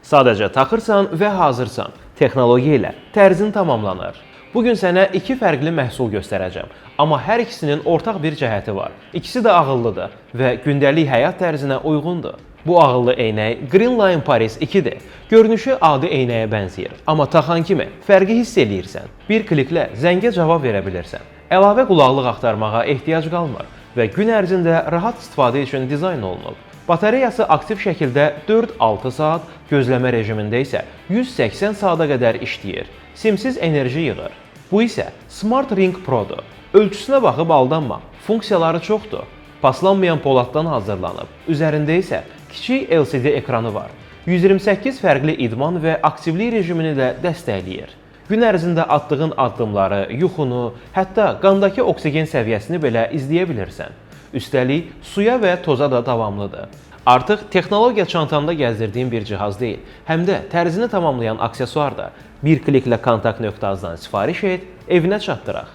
Sadəcə taxırsan və hazırsan. Texnologiya ilə tərzin tamamlanır. Bugün sənə iki fərqli məhsul göstərəcəm. Amma hər ikisinin ortaq bir cəhəti var. İkisi də ağıllıdır və gündəlik həyat tərzinə uyğundur. Bu ağıllı eynək Greenline Paris 2-dir. Görünüşü adi eynəyə bənzəyir. Amma taxan kimi fərqi hiss eləyirsən. Bir kliklə zəngə cavab verə bilirsən. Əlavə qulaqlıq axtarmağa ehtiyac qalmır və gün ərzində rahat istifadə üçün dizayn olunub. Batareyası aktiv şəkildə 4-6 saat, gözləmə rejimində isə 180 saata qədər işləyir. Simsiz enerji yığır. Bu isə Smart Ring Pro-dur. Ölçüsünə baxıb aldanma. Funksiyaları çoxdur. Paslanmayan poladdan hazırlanıb. Üzərində isə kiçik LCD ekranı var. 128 fərqli idman və aktivlik rejimini də dəstəkləyir. Gün ərzində atdığın addımları, yuxunu, hətta qandakı oksigen səviyyəsini belə izləyə bilirsən. Üstəlik, suya və toza da davamlıdır. Artıq texnologiya çantanda gəzdirdiyin bir cihaz deyil, həm də tərzini tamamlayan aksesuar da. Bir kliklə kontakt nöqtəmizdən sifariş et, evinə çatdıraq.